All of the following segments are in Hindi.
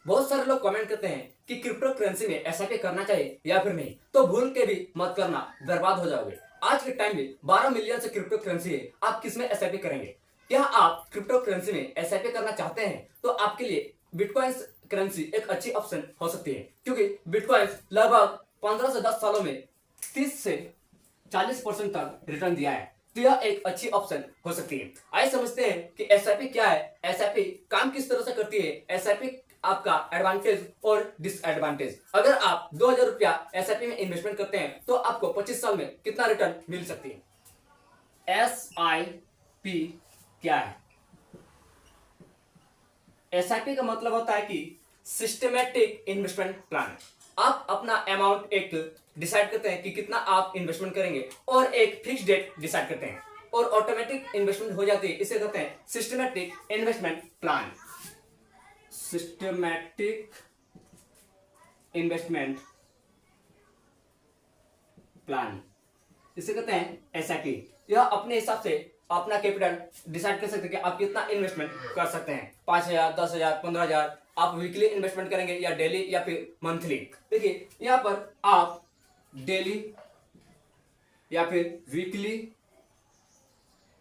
बहुत सारे लोग कमेंट करते हैं कि क्रिप्टो करेंसी में एसआईपी करना चाहिए या फिर नहीं, तो भूल के भी मत करना, बर्बाद हो जाओगे। आज के टाइम में 12 मिलियन से क्रिप्टो करेंसी है, आप किस में एसआईपी करेंगे? क्या आप क्रिप्टो करेंसी में एसआईपी करना चाहते हैं तो आपके लिए बिटकॉइन करेंसी एक अच्छी ऑप्शन हो सकती है, क्योंकि बिटकॉइन लगभग 15 से 10 सालों में 30 से 40% तक रिटर्न दिया है। तो यह एक अच्छी ऑप्शन हो सकती है। आइए समझते हैं कि एसआईपी क्या है, एसआईपी काम किस तरह से करती है, एसआईपी आपका एडवांटेज और डिसएडवांटेज। अगर आप 2000 रुपया एसआईपी में इन्वेस्टमेंट करते हैं तो आपको 25 साल में कितना रिटर्न मिल सकती है? एसआईपी क्या है? एसआईपी का मतलब होता है कि सिस्टमेटिक इन्वेस्टमेंट प्लान। आप अपना अमाउंट एक डिसाइड करते हैं कि कितना आप इन्वेस्टमेंट करेंगे और एक फिक्स डेट डिसाइड करते हैं और ऑटोमेटिक इन्वेस्टमेंट हो जाती है। इसे कहते हैं systematic investment plan. Systematic investment plan, इसे कहते हैं एसआईपी। यह अपने हिसाब से अपना कैपिटल डिसाइड कर सकते हैं कि आप कितना इन्वेस्टमेंट कर सकते हैं, 5000, 10,000, 15,000। आप वीकली इन्वेस्टमेंट करेंगे या डेली या फिर मंथली। देखिए यहाँ पर आप डेली या फिर वीकली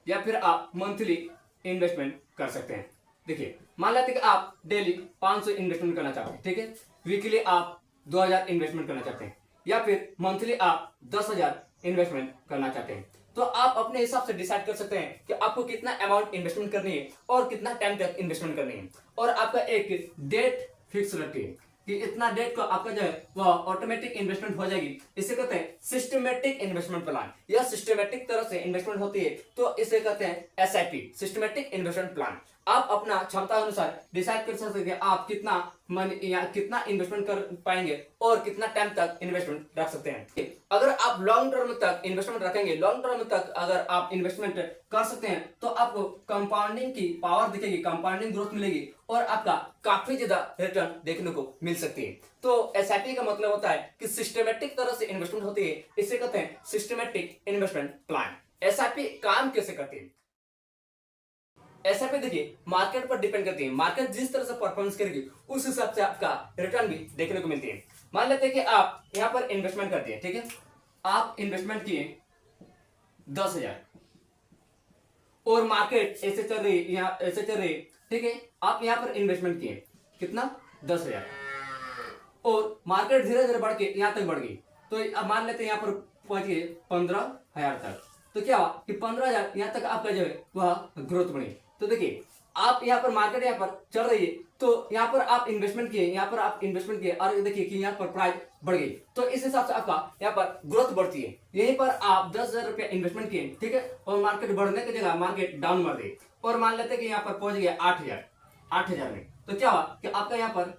या फिर आप मंथली इन्वेस्टमेंट कर सकते हैं। देखिए मान लेते हैं कि आप डेली 500 इन्वेस्टमेंट करना चाहते हैं, ठीक है। वीकली आप 2000 इन्वेस्टमेंट करना चाहते हैं या फिर मंथली आप 10,000 इन्वेस्टमेंट करना चाहते हैं। तो आप अपने हिसाब से डिसाइड कर सकते हैं कि आपको कितना अमाउंट इन्वेस्टमेंट करनी है और कितना टाइम तक इन्वेस्टमेंट करनी है, और आपका एक डेट फिक्स रखिए कि इतना डेट को आपका जो है वह ऑटोमेटिक इन्वेस्टमेंट हो जाएगी। इसे कहते हैं सिस्टमेटिक इन्वेस्टमेंट प्लान। यह सिस्टमेटिक तरह से इन्वेस्टमेंट होती है, तो इसे कहते हैं एसआईपी, सिस्टमेटिक इन्वेस्टमेंट प्लान। आप अपना क्षमता अनुसार डिसाइड कर सकते हैं कि आप कितना मनी या कितना इन्वेस्टमेंट कर पाएंगे और कितना टाइम तक इन्वेस्टमेंट रख सकते हैं। अगर आप लॉन्ग टर्म तक इन्वेस्टमेंट रखेंगे, लॉन्ग टर्म तक अगर आप इन्वेस्टमेंट कर सकते हैं तो आपको कंपाउंडिंग की पावर दिखेगी, कंपाउंडिंग ग्रोथ मिलेगी और आपका काफी ज्यादा रिटर्न देखने को मिल सकती है। तो एसआईपी का मतलब होता है कि सिस्टमेटिक तरह से इन्वेस्टमेंट होती है। इसे कहते हैं सिस्टमेटिक इन्वेस्टमेंट प्लान। एसआईपी काम कैसे करती है? एसआईपी देखिए मार्केट पर डिपेंड करती है। मार्केट जिस तरह से परफॉर्मेंस करेगी उस हिसाब से आपका रिटर्न भी देखने को मिलती है। मान लेते हैं कि आप यहां पर इन्वेस्टमेंट करते हैं, ठीक है। आप इन्वेस्टमेंट किए 10,000 और मार्केट ऐसे चल रही है, यहाँ ऐसे चल रही है, ठीक है। आप यहां पर इन्वेस्टमेंट किए कितना? 10,000 और मार्केट धीरे धीरे बढ़ के यहां तक बढ़ गई, तो अब मान लेते हैं यहां पर पहुंच गए 15,000 तक। तो क्या हुआ कि 15,000 यहां तक आपका जो है वह ग्रोथ बढ़ी। तो देखिए आप यहाँ पर मार्केट यहाँ पर चल रही है, तो यहाँ पर आप इन्वेस्टमेंट किए, यहाँ पर आप इन्वेस्टमेंट किए और देखिए कि यहाँ पर प्राइस बढ़ गई, तो इस हिसाब से आपका यहाँ पर ग्रोथ बढ़ती है। यहीं पर आप 10,000 रुपया इन्वेस्टमेंट किए, ठीक है, और मार्केट बढ़ने की जगह मार्केट डाउन मार गई और मान लेते हैं कि यहाँ पर पहुंच गया 8,000 में। तो क्या हुआ कि आपका यहाँ पर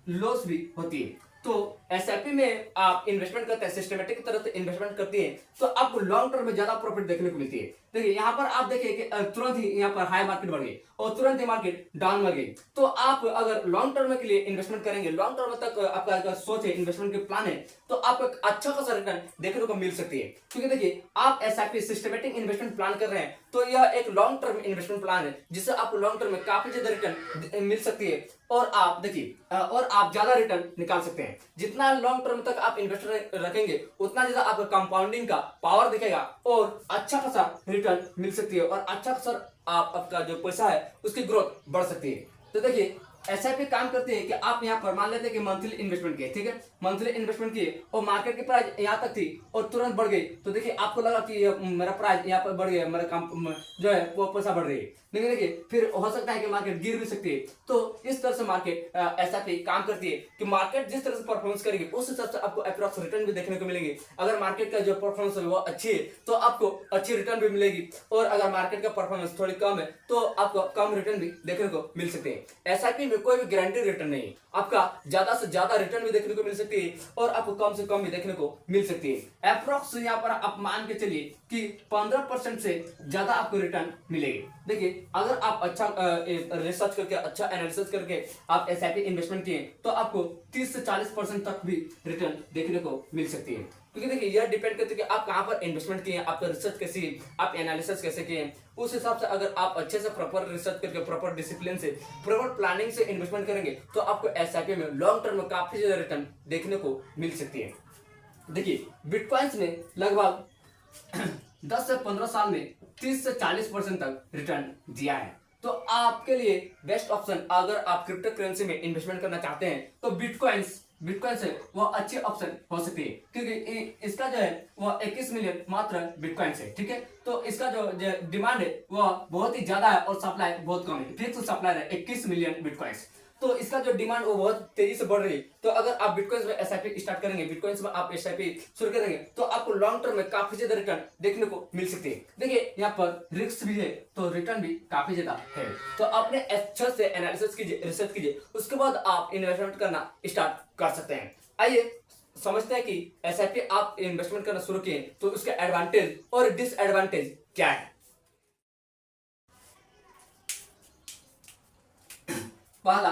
लॉस भी होती है। तो एसआईपी में आप इन्वेस्टमेंट करते हैं, सिस्टमेटिक तरह से इन्वेस्टमेंट करती है, तो आपको लॉन्ग टर्म में ज्यादा प्रॉफिट देखने को मिलती है। देखिए यहाँ पर आप देखिए कि तुरंत ही यहाँ पर हाई मार्केट बढ़ गई और तुरंत ही मार्केट डाउन बढ़ गई। तो आप अगर लॉन्ग टर्म के लिए इन्वेस्टमेंट करेंगे, लॉन्ग टर्म तक आपका अगर सोच है, इन्वेस्टमेंट के प्लान है, तो आपको अच्छा खासा रिटर्न देखने को मिल सकती है। क्योंकि देखिए आप एसआईपी सिस्टमेटिक इन्वेस्टमेंट प्लान कर रहे हैं, तो यह एक लॉन्ग टर्म इन्वेस्टमेंट प्लान है जिससे आपको लॉन्ग टर्म में काफी ज्यादा रिटर्न मिल सकती है और आप देखिए और आप ज्यादा रिटर्न निकाल सकते हैं। जितना लॉन्ग टर्म तक आप इन्वेस्टमेंट रखेंगे उतना ज्यादा आपका कंपाउंडिंग का पावर दिखेगा और अच्छा खासा रिटर्न मिल सकती है और अच्छा खासा आपका जो पैसा है उसकी ग्रोथ बढ़ सकती है। तो देखिए एसआईपी काम करती है कि आप यहाँ पर मान लेते हैं कि मंथली इन्वेस्टमेंट किए, ठीक है, मंथली इन्वेस्टमेंट किए और मार्केट की प्राइस यहाँ तक थी और तुरंत बढ़ गई, तो देखिए आपको लगा कि मेरा प्राइस यहाँ पर बढ़ गया, मेरा काम जो है वो पैसा बढ़ रही है, लेकिन देखिए फिर हो सकता है कि मार्केट गिर भी सकती है। तो इस तरह से मार्केट एसआईपी काम करती है कि मार्केट जिस तरह से परफॉर्मेंस करेगी उस हिसाब से आपको अप्रॉक्स रिटर्न भी देखने को मिलेंगे। अगर मार्केट का जो परफॉर्मेंस है वो अच्छी है तो आपको अच्छी रिटर्न भी मिलेगी, और अगर मार्केट का परफॉर्मेंस थोड़ी कम है तो आपको कम रिटर्न भी देखने को मिल सकते हैं। एसआईपी में कोई भी गारंटी रिटर्न नहीं है, आपका ज्यादा से ज्यादा रिटर्न भी देखने को मिल सकती है और आपको कम से कम भी देखने को मिल सकती है। अप्रॉक्स यहाँ पर आप मान के चलिए कि 15% से ज्यादा आपको रिटर्न मिलेगी। देखिए अगर आप अच्छा रिसर्च करके, अच्छा एनालिसिस करके आप एसआईपी इन्वेस्टमेंट किए तो आपको 30 से 40% तक भी रिटर्न देखने को मिल सकती है। क्योंकि देखिए यह डिपेंड करता है कि आप कहाँ पर इन्वेस्टमेंट किए हैं, आपका रिसर्च कैसी है, आप एनालिसिस कैसे किए हैं। उस हिसाब से अगर आप अच्छे से प्रॉपर रिसर्च करके, प्रॉपर डिसिप्लिन से, प्रॉपर प्लानिंग से इन्वेस्टमेंट करेंगे तो आपको एसआईपी में लॉन्ग टर्म में काफी ज्यादा रिटर्न देखने को मिल सकती है। देखिए बिटकॉइंस ने लगभग 10 से 15 साल में 30 से 40% तक रिटर्न दिया है। तो आपके लिए बेस्ट ऑप्शन, अगर आप क्रिप्टो करेंसी में इन्वेस्टमेंट करना चाहते हैं तो बिटकॉइन से वो अच्छी ऑप्शन हो सकती है, क्योंकि इसका जो है वो 21 मिलियन मात्र बिटकॉइन है। ठीक है, तो इसका जो डिमांड है वो बहुत ही ज्यादा है और सप्लाई बहुत कम है। फिक्स सप्लाई है 21 मिलियन बिटकॉइंस, तो इसका जो डिमांड वो बहुत तेजी से बढ़ रही है। तो अगर आप बिटकॉइंस में एसआईपी स्टार्ट करेंगे, बिटकॉइंस में आप एसआईपी शुरू करेंगे तो आपको लॉन्ग टर्म में काफी ज्यादा रिटर्न देखने को मिल सकती है। देखिए यहाँ पर रिस्क भी है तो रिटर्न भी काफी ज्यादा है। तो आपने अच्छे से एनालिसिस कीजिए, रिसर्च कीजिए, उसके बाद आप इन्वेस्टमेंट करना स्टार्ट कर सकते हैं। आइए समझते हैं कि एसआईपी आप इन्वेस्टमेंट करना शुरू किए तो उसके एडवांटेज और डिसएडवांटेज क्या है। पहला,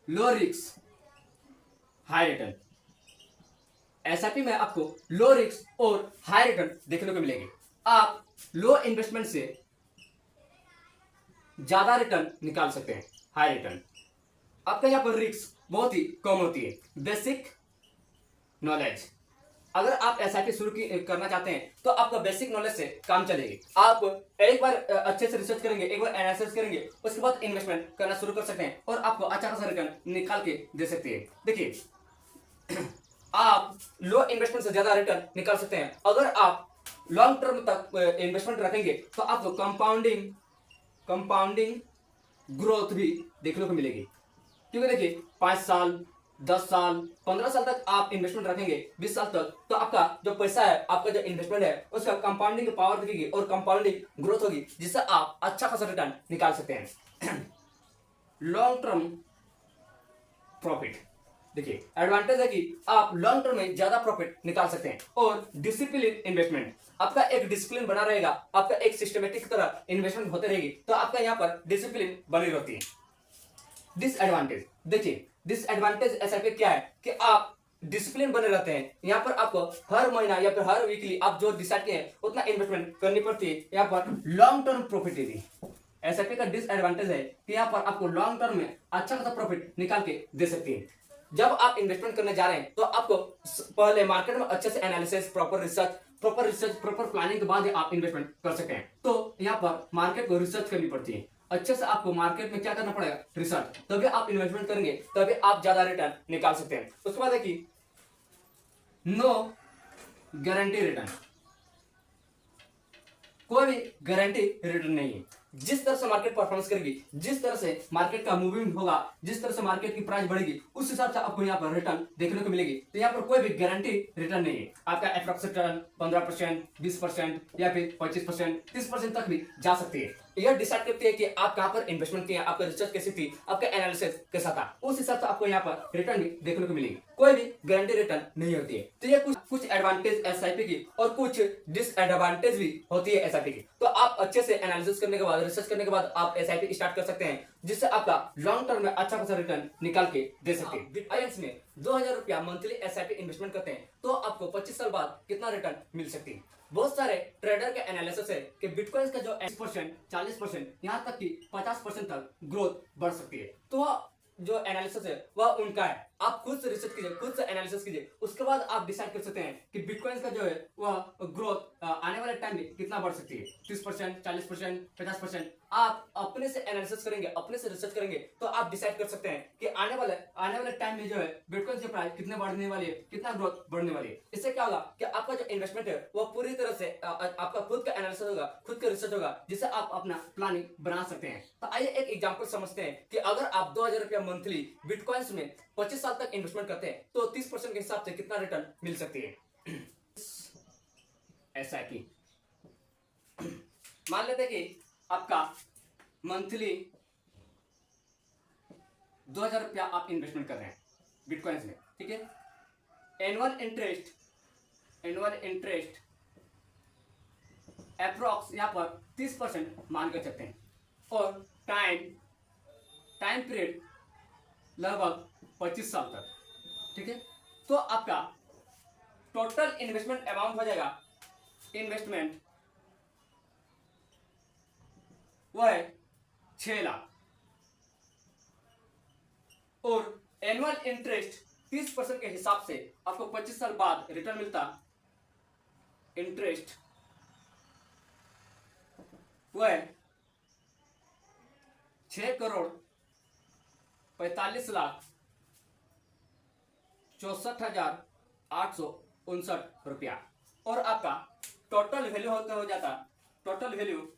low risk high return. SIP में आपको लो रिस्क और हाई रिटर्न देखने को मिलेगी। आप लो इन्वेस्टमेंट से ज्यादा रिटर्न निकाल सकते हैं, हाई रिटर्न। आपका यहाँ पर रिस्क बहुत ही कम होती है। बेसिक नॉलेज, अगर आप एसआईपी शुरू करना चाहते हैं तो आपका बेसिक नॉलेज से काम चलेगी। आप एक बार अच्छे से रिसर्च करेंगे, एक बार एनालिसिस करेंगे, उसके बाद इन्वेस्टमेंट करना शुरू कर सकते हैं और आपको अच्छा खासा रिटर्न निकाल के दे सकती है। देखिए आप लो इन्वेस्टमेंट से ज्यादा रिटर्न निकाल सकते हैं अगर आप लॉन्ग टर्म तक इन्वेस्टमेंट रखेंगे तो आपको कंपाउंडिंग ग्रोथ भी देखने को मिलेगी। क्योंकि देखिए 5 साल, 10 साल, 15 साल तक आप इन्वेस्टमेंट रखेंगे, 20 साल तक, तो आपका जो पैसा है, आपका जो इन्वेस्टमेंट है, उसका कंपाउंडिंग पावर दिखेगी और कंपाउंडिंग ग्रोथ होगी, जिससे आप अच्छा खासा रिटर्न निकाल सकते हैं। लॉन्ग टर्म प्रॉफिट, देखिए एडवांटेज है कि आप लॉन्ग टर्म में ज्यादा प्रॉफिट निकाल सकते हैं। और डिसिप्लिन इन्वेस्टमेंट, आपका एक डिसिप्लिन बना रहेगा, आपका एक सिस्टमेटिक तरह इन्वेस्टमेंट होते रहेगी, तो आपका यहाँ पर डिसिप्लिन बनी रहती है। डिसएडवांटेज, देखिए डिसएडवांटेज एसआईपी क्या है कि आप डिसिप्लिन बने रहते हैं, यहाँ पर आपको हर महीना या फिर हर वीकली आप जो डिसाइड किए हैं उतना इन्वेस्टमेंट करनी पड़ती है। यहाँ पर लॉन्ग टर्म प्रॉफिट है। एसआईपी का डिसएडवांटेज है कि यहाँ पर आपको लॉन्ग टर्म में अच्छा खासा प्रॉफिट निकाल के दे सकती है। जब आप इन्वेस्टमेंट करने जा रहे हैं तो आपको पहले मार्केट में अच्छे से analysis, proper research, proper planning के बाद ही आप इन्वेस्टमेंट कर सकते हैं। तो यहाँ पर मार्केट को रिसर्च करनी पड़ती है, अच्छे से आपको मार्केट में क्या करना पड़ेगा, रिसर्च, तभी आप इन्वेस्टमेंट करेंगे, तभी आप ज्यादा रिटर्न निकाल सकते हैं। उसके बाद है कि नो गारंटी रिटर्न, कोई भी गारंटी रिटर्न नहीं है। जिस तरह से मार्केट परफॉर्मेंस करेगी, जिस तरह से मार्केट का मूविंग होगा, जिस तरह से मार्केट की प्राइस बढ़ेगी, उस हिसाब से आपको यहाँ पर रिटर्न देखने को मिलेगी। तो यहाँ पर कोई भी गारंटी रिटर्न नहीं है। आपका अप्रॉक्स रिटर्न 15%, 20% या फिर 25%, 30% तक भी जा सकती है। यह डिसाइड करती है कि आप कहाँ पर इन्वेस्टमेंट किया, आपका रिसर्च कैसी थी, आपका एनालिसिस कैसा था, उस हिसाब से आपको यहाँ पर रिटर्न भी देखने को मिलेगी। कोई भी गारंटी रिटर्न नहीं होती है। तो ये कुछ एडवांटेज एसआईपी की और कुछ डिसएडवांटेज भी होती है एसआईपी की। तो आप अच्छे से एनालिसिस करने के बाद, रिसर्च करने के बाद आप एसआईपी स्टार्ट कर सकते हैं, जिससे आपका लॉन्ग टर्म में अच्छा खासा रिटर्न निकाल के दे सकते हैं। बिटकॉइंस में 2000 रुपया मंथली एसआईपी इन्वेस्टमेंट करते हैं तो आपको 25 साल बाद कितना रिटर्न मिल सकती है। बहुत सारे ट्रेडर का एनालिसिस है कि बिटकॉइंस का जो 20%, 40%, यहाँ तक कि 50% तक ग्रोथ बढ़ सकती है। तो जो एनालिसिस है वह उनका है। आप खुद से रिसर्च कीजिए, खुद से एनालिसिस कीजिए, उसके बाद आप डिसाइड कर सकते हैं कि बिटकॉइंस का जो है वह ग्रोथ आने वाले टाइम में कितना बढ़ सकती है, 30%, 40%, 50%। आप अपने से एनालिसिस करेंगे, अपने से रिसर्च करेंगे, तो आप डिसाइड कर सकते हैं कि आने वाले टाइम में जो है बिटकॉइंस की प्राइस कितने बढ़ने वाली है, कितना ग्रोथ बढ़ने वाली है। इससे क्या होगा कि आपका जो इन्वेस्टमेंट है वह पूरी तरह से आपका खुद का एनालिसिस होगा, खुद का रिसर्च होगा, जिससे आप अपना प्लानिंग बना सकते हैं। तो आइए एक एग्जांपल समझते हैं कि अगर आप 2000 रुपया मंथली बिटकॉइंस में 25 साल तक इन्वेस्टमेंट करते हैं तो 30% के हिसाब से कितना रिटर्न मिल सकती है। एसआईपी मान लेते हैं कि आपका मंथली 2000 रुपया आप इन्वेस्टमेंट कर रहे हैं बिटकॉइंस में, ठीक है। एनुअल इंटरेस्ट अप्रोक्स यहाँ पर 30% मान कर सकते हैं और टाइम पीरियड लगभग 25 साल तक, ठीक है। तो आपका टोटल इन्वेस्टमेंट अमाउंट हो जाएगा, इन्वेस्टमेंट वो है 6 लाख, और एनुअल इंटरेस्ट 30% के हिसाब से आपको 25 साल बाद रिटर्न मिलता, इंटरेस्ट वो है 6,45,64,859 रुपया, और आपका टोटल वैल्यू हो जाता, टोटल वैल्यू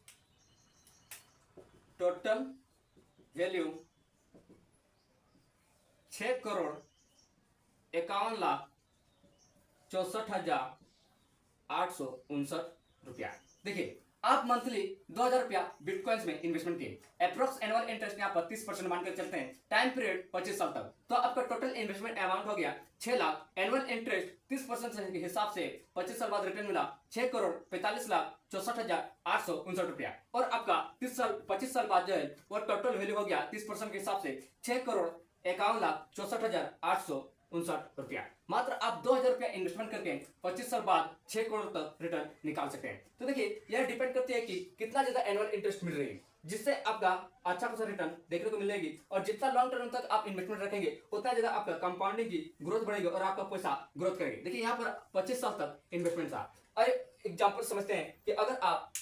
6,51,64,859 रुपया। देखिए आप मंथली 2,000 रुपया बिटकॉइंस में इन्वेस्टमेंट किए, अप्रोक्स एनुअल इंटरेस्ट यहाँ पर 30% मानकर चलते हैं, टाइम पीरियड 25 साल तक, तो आपका टोटल इन्वेस्टमेंट अमाउंट हो गया 6 लाख, एनुअल इंटरेस्ट 30% के हिसाब से 25 साल बाद रिटर्न मिला 6,45,64,859 रुपया, और आपका 25 साल बाद जो है वो टोटल वैल्यू हो गया 30% के हिसाब से 6,51,64,859 रुपया। मात्र आप 2,000 रुपया इन्वेस्टमेंट करके 25 साल बाद 6 करोड़ तक रिटर्न निकाल सकते हैं। तो देखिए यह डिपेंड करती है कि कितना ज्यादा एनुअल इंटरेस्ट मिल रही है, जिससे आपका अच्छा खासा रिटर्न देखने को मिलेगी, और जितना लॉन्ग टर्म तक आप इन्वेस्टमेंट रखेंगे उतना ज्यादा आपका कंपाउंडिंग की ग्रोथ बढ़ेगी और आपका पैसा ग्रोथ करेगी। देखिए यहाँ पर 25 साल तक इन्वेस्टमेंट था, और एग्जाम्पल समझते हैं कि अगर आप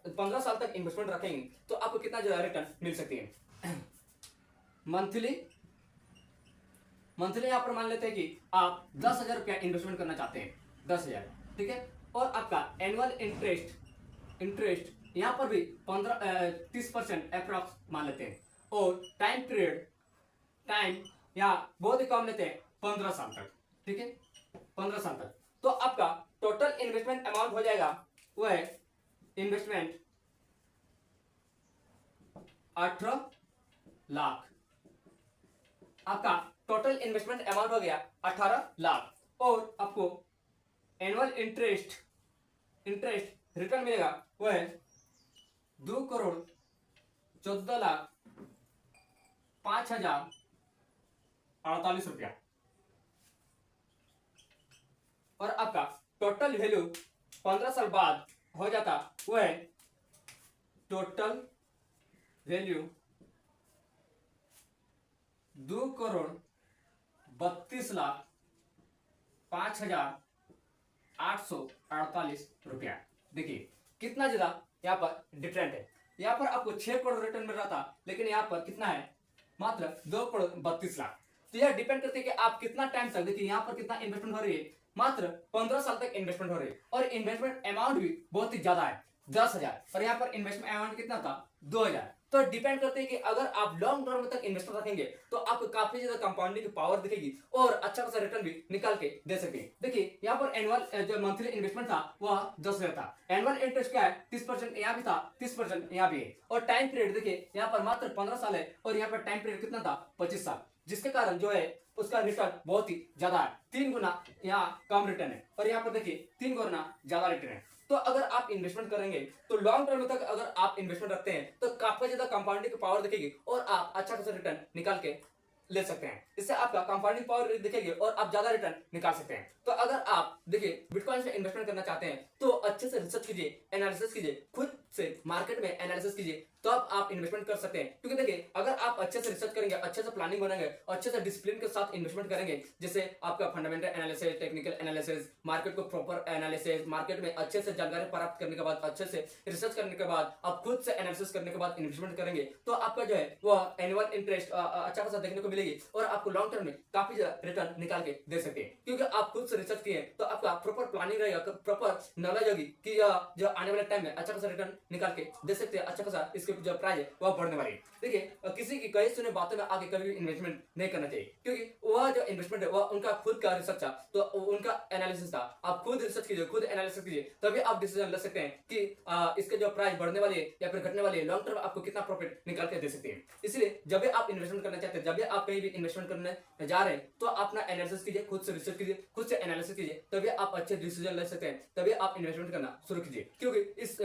15 साल तक इन्वेस्टमेंट रखेंगे तो आपको कितना ज्यादा रिटर्न मिल सकती है। मंथली यहाँ पर मान लेते हैं कि आप 10,000 रुपया इन्वेस्टमेंट करना चाहते हैं, 10,000, ठीक है, और आपका एनुअल इंटरेस्ट यहाँ पर भी 30% अप्रॉक्स मान लेते हैं, और टाइम यहाँ बहुत ही कम लेते हैं 15 साल तक, ठीक है, 15 साल तक, तो आपका टोटल इन्वेस्टमेंट अमाउंट हो जाएगा वो है इन्वेस्टमेंट 18 लाख, आपका टोटल इन्वेस्टमेंट अमाउंट हो गया 18 लाख, और आपको एनुअल इंटरेस्ट रिटर्न मिलेगा वो है 2,14,05,048 रुपया, और आपका टोटल वैल्यू 15 साल बाद हो जाता वो है टोटल वैल्यू 2,32,05,848 रुपया। देखिए कितना ज्यादा यहाँ पर डिफरेंट है, यहाँ पर आपको 6 करोड़ रिटर्न मिल रहा था, लेकिन यहाँ पर कितना है, मात्र 2,32,00,000। तो यह डिपेंड करती है कि आप कितना टाइम तक, देखिए यहाँ पर कितना इन्वेस्टमेंट हो रही है, मात्र 15 साल तक इन्वेस्टमेंट हो रही है, और इन्वेस्टमेंट अमाउंट भी बहुत ही ज्यादा है 10,000, और यहाँ पर इन्वेस्टमेंट अमाउंट कितना था 2,000। तो डिपेंड करते हैं कि अगर आप लॉन्ग टर्म तक इन्वेस्टमेंट रखेंगे तो आपको काफी ज्यादा कंपाउंडिंग की पावर दिखेगी, और अच्छा खासा रिटर्न भी निकाल के दे सके। देखिए यहाँ पर एनुअल जो मंथली इन्वेस्टमेंट था वह 10,000 था, एनुअल इंटरेस्ट क्या है 30% यहाँ भी था, 30% यहाँ भी है, और टाइम पीरियड देखिए यहाँ पर मात्र 15 साल है, और यहाँ पर टाइम पीरियड कितना था 25 साल, जिसके कारण जो है उसका रिटर्न बहुत ही ज्यादा है, 3 गुना यहाँ कम रिटर्न है, और यहाँ पर देखिए 3 गुना ज्यादा रिटर्न है। तो अगर आप इन्वेस्टमेंट करेंगे तो लॉन्ग टर्म तक अगर आप इन्वेस्टमेंट रखते हैं तो काफी ज्यादा कंपाउंडिंग की पावर दिखेगी, और आप अच्छा खासा रिटर्न निकाल के ले सकते हैं, इससे आपका कंपाउंडिंग पावर दिखेगी और आप ज्यादा रिटर्न निकाल सकते हैं। तो अगर आप देखिए बिटकॉइन में इन्वेस्टमेंट करना चाहते हैं तो अच्छे से रिसर्च कीजिए, एनालिसिस कीजिए, खुद से मार्केट में एनालिसिस कीजिए, तो आप इन्वेस्टमेंट कर सकते हैं। क्योंकि देखिए अगर आप अच्छे से रिसर्च करेंगे, अच्छे से प्लानिंग बनाएंगे, अच्छे से डिसिप्लिन के साथ इन्वेस्टमेंट करेंगे, जैसे आपका fundamental analysis, technical analysis, market को प्रॉपर एनालिसिस, मार्केट में अच्छे से जानकारी प्राप्त करने के बाद, अच्छे से रिसर्च करने के बाद, आप खुद से एनालिसिस करने के बाद इन्वेस्टमेंट करेंगे, तो आपका जो है वह एनुअल इंटरेस्ट अच्छा खासा देखने को मिलेगी, और आपको लॉन्ग टर्म में काफी ज्यादा रिटर्न निकाल के दे सकते हैं। क्योंकि आप खुद से रिसर्च किए तो आपका प्रॉपर प्लानिंग रहेगा, प्रॉपर नॉलेज होगी कि जो आने वाले टाइम में अच्छा खासा रिटर्न निकाल के दे सकते हैं, अच्छा खासा इसके जो प्राइस है वह बढ़ने वाली है। देखिए किसी की कई सुने बातों में आगे कभी भी इन्वेस्टमेंट नहीं करना चाहिए, क्योंकि वह जो इन्वेस्टमेंट है वह उनका खुद का रिसर्च था, तो उनका एनालिसिस था। आप खुद रिसर्च कीजिए, खुद एनालिसिस कीजिए, तभी आप डिसीजन ले सकते हैं कि इसके जो प्राइस बढ़ने वाली है या फिर घटने वाली है, लॉन्ग टर्म आपको कितना प्रॉफिट निकाल के दे सकते हैं। इसलिए जब भी आप इन्वेस्टमेंट करना चाहते हैं, जब भी आप कहीं भी इन्वेस्टमेंट करने जा रहे हैं, तो अपना एनालिसिस कीजिए, खुद से रिसर्च कीजिए, खुद से एनालिसिस कीजिए, तभी आप अच्छे डिसीजन ले सकते हैं, तभी आप इन्वेस्टमेंट करना शुरू कीजिए। क्योंकि इस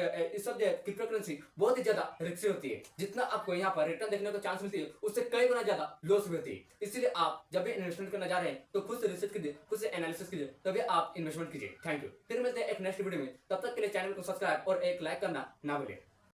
इस सब क्रिप्टो करेंसी बहुत ही ज्यादा रिस्की होती है। जितना आपको यहाँ पर रिटर्न देखने को चांस मिलती है उससे कई गुना ज्यादा लॉस भी होती है। इसलिए आप जब भी इन्वेस्टमेंट करना जा रहे हैं तो खुद से रिसर्च कीजिए, खुद से एनालिसिस कीजिए, तभी आप इन्वेस्टमेंट कीजिए। Thank you. फिर मिलते हैं एक नेक्स्ट वीडियो में, तब तक के लिए चैनल को सब्सक्राइब और एक लाइक करना ना भूलिए।